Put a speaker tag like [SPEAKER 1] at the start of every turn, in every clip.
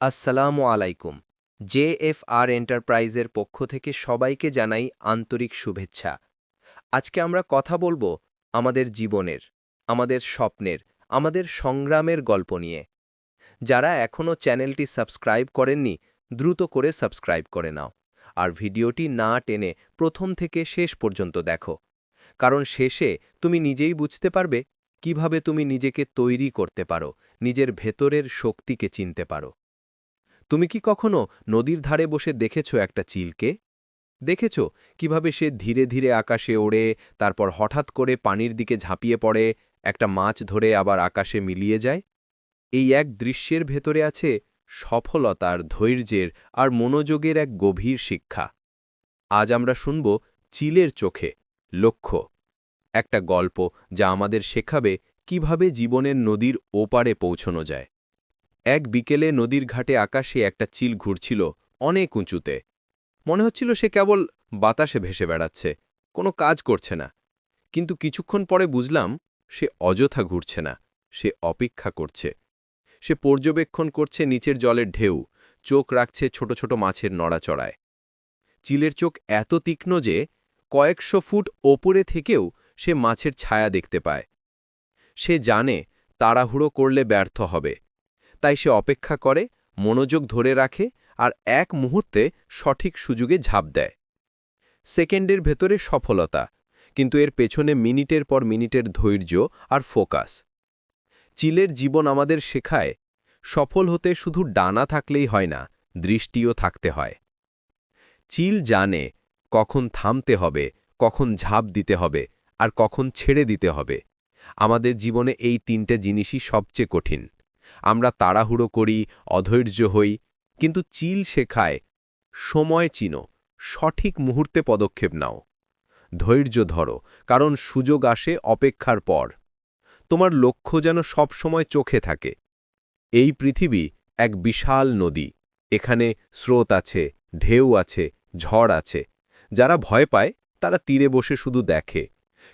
[SPEAKER 1] আসসালামু আলাইকুম। জেএফআর এন্টারপ্রাইজের পক্ষ থেকে সবাইকে জানাই আন্তরিক শুভেচ্ছা। আজকে আমরা কথা বলবো আমাদের জীবনের, আমাদের স্বপ্নের, আমাদের সংগ্রামের গল্প নিয়ে। যারা এখনও চ্যানেলটি সাবস্ক্রাইব করেননি, দ্রুত করে সাবস্ক্রাইব করে নাও। আর ভিডিওটি না টেনে প্রথম থেকে শেষ পর্যন্ত দেখো, কারণ শেষে তুমি নিজেই বুঝতে পারবে কিভাবে তুমি নিজেকে তৈরি করতে পারো, নিজের ভেতরের শক্তিকে চিনতে পারো। তুমি কি কখনো নদীর ধারে বসে দেখেছো একটা চিলকে? দেখেছো কিভাবে সে ধীরে ধীরে আকাশে ওড়ে, তারপর হঠাৎ করে পানির দিকে ঝাঁপিয়ে পড়ে, একটা মাছ ধরে আবার আকাশে মিলিয়ে যায়? এই এক দৃশ্যের ভেতরে আছে সফলতার, ধৈর্যের আর মনোযোগের এক গভীর শিক্ষা। আজ আমরা শুনব চিলের চোখে লক্ষ্য, একটা গল্প যা আমাদের শেখাবে কিভাবে জীবনের নদীর ওপারে পৌঁছনো যায়। এক বিকেলে নদীর ঘাটে আকাশে একটা চিল ঘুরছিল অনেক উঁচুতে। মনে হচ্ছিল সে কেবল বাতাসে ভেসে বেড়াচ্ছে, কোনো কাজ করছে না। কিন্তু কিছুক্ষণ পরে বুঝলাম সে অযথা ঘুরছে না, সে অপেক্ষা করছে। সে পর্যবেক্ষণ করছে নিচের জলের ঢেউ, চোখ রাখছে ছোট ছোট মাছের নড়াচড়ায়। চিলের চোখ এত তীক্ষ্ণ যে কয়েকশো ফুট ওপরে থেকেও সে মাছের ছায়া দেখতে পায়। সে জানে তাড়াহুড়ো করলে ব্যর্থ হবে, তাই সে অপেক্ষা করে, মনোযোগ ধরে রাখে আর এক মুহূর্তে সঠিক সুযোগে ঝাঁপ দেয়। সেকেন্ডের ভেতরে সফলতা, কিন্তু এর পেছনে মিনিটের পর মিনিটের ধৈর্য আর ফোকাস। চিলের জীবন আমাদের শেখায় সফল হতে শুধু ডানা থাকলেই হয় না, দৃষ্টিও থাকতে হয়। চিল জানে কখন থামতে হবে, কখন ঝাঁপ দিতে হবে আর কখন ছেড়ে দিতে হবে। আমাদের জীবনে এই তিনটে জিনিসই সবচেয়ে কঠিন। আমরা তাড়াহুড়ো করি, অধৈর্য হই, কিন্তু চিল শেখায় সময় চিনো, সঠিক মুহূর্তে পদক্ষেপ নাও। ধৈর্য ধরো, কারণ সুযোগ আসে অপেক্ষার পর। তোমার লক্ষ্য যেন সব সময় চোখে থাকে। এই পৃথিবী এক বিশাল নদী, এখানে স্রোত আছে, ঢেউ আছে, ঝড় আছে। যারা ভয় পায় তারা তীরে বসে শুধু দেখে,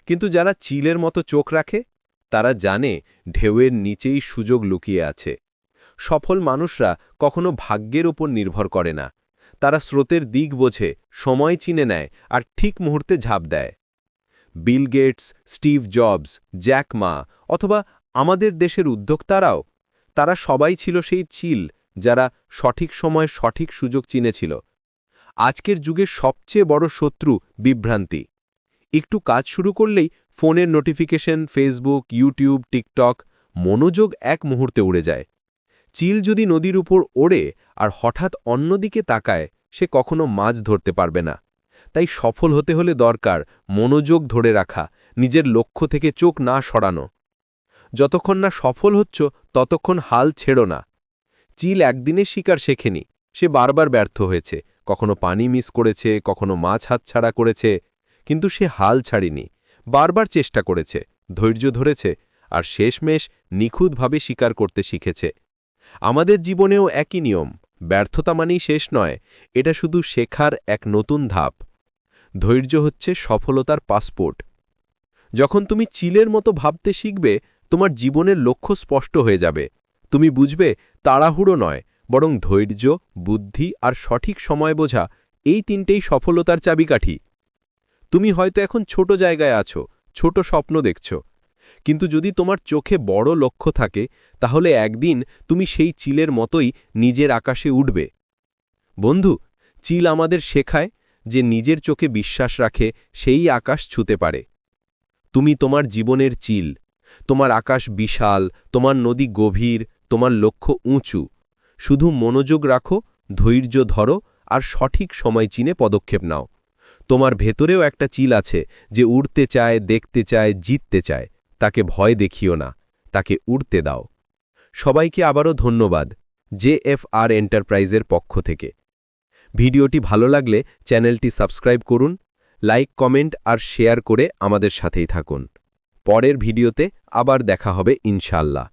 [SPEAKER 1] কিন্তু যারা চিলের মতো চোখ রাখে তারা জানে ঢেউয়ের নিচেই সুযোগ লুকিয়ে আছে। সফল মানুষরা কখনো ভাগ্যের উপর নির্ভর করে না, তারা স্রোতের দিক বোঝে, সময় চিনে নেয় আর ঠিক মুহূর্তে ঝাঁপ দেয়। Bill Gates, Steve Jobs, Jack Ma অথবা আমাদের দেশের উদ্যোক্তারাও, তারা সবাই ছিল সেই চিল যারা সঠিক সময় সঠিক সুযোগ চিনেছিল। আজকের যুগের সবচেয়ে বড় শত্রু বিভ্রান্তি। একটু কাজ শুরু করলেই ফোনের নোটিফিকেশন, ফেসবুক, ইউটিউব, টিকটক, মনোযোগ এক মুহূর্তে উড়ে যায়। চিল যদি নদীর উপর ওড়ে আর হঠাৎ অন্যদিকে তাকায়, সে কখনো মাছ ধরতে পারবে না। তাই সফল হতে হলে দরকার মনোযোগ ধরে রাখা, নিজের লক্ষ্য থেকে চোখ না সরানো। যতক্ষণ না সফল হচ্ছ ততক্ষণ হাল ছেড়ো না। চিল একদিনে শিকার শেখেনি, সে বারবার ব্যর্থ হয়েছে, কখনো পানি মিস করেছে, কখনো মাছ হাতছাড়া করেছে, কিন্তু সে হাল ছাড়িনি, বারবার চেষ্টা করেছে, ধৈর্য ধরেছে আর শেষমেশ নিখুঁতভাবে শিকার করতে শিখেছে। আমাদের জীবনেও একই নিয়ম, ব্যর্থতা মানেই শেষ নয়, এটা শুধু শেখার এক নতুন ধাপ। ধৈর্য হচ্ছে সফলতার পাসপোর্ট। যখন তুমি চিলের মতো ভাবতে শিখবে, তোমার জীবনের লক্ষ্য স্পষ্ট হয়ে যাবে। তুমি বুঝবে তাড়াহুড়ো নয়, বরং ধৈর্য, বুদ্ধি আর সঠিক সময় বোঝা, এই তিনটেই সফলতার চাবিকাঠি। তুমি হয়তো এখন ছোট জায়গায় আছো, ছোট স্বপ্ন দেখছ, কিন্তু যদি তোমার চোখে বড় লক্ষ্য থাকে, তাহলে একদিন তুমি সেই চিলের মতোই নিজের আকাশে উঠবে। বন্ধু, চিল আমাদের শেখায় যে নিজের চোখে বিশ্বাস রাখে সেই আকাশ ছুঁতে পারে। তুমি তোমার জীবনের চিল, তোমার আকাশ বিশাল, তোমার নদী গভীর, তোমার লক্ষ্য উঁচু। শুধু মনোযোগ রাখো, ধৈর্য ধরো আর সঠিক সময় চিনে পদক্ষেপ নাও। তোমার ভেতরেও একটা চিল আছে যে উড়তে চায়, দেখতে চায়, জিততে চায়। তাকে ভয় দেখিও না, তাকে উড়তে দাও। সবাইকে আবারও ধন্যবাদ জেএফআর এন্টারপ্রাইজের পক্ষ থেকে। ভিডিওটি ভালো লাগলে চ্যানেলটি সাবস্ক্রাইব করুন, লাইক, কমেন্ট আর শেয়ার করে আমাদের সাথেই থাকুন। পরের ভিডিওতে আবার দেখা হবে ইনশাআল্লাহ।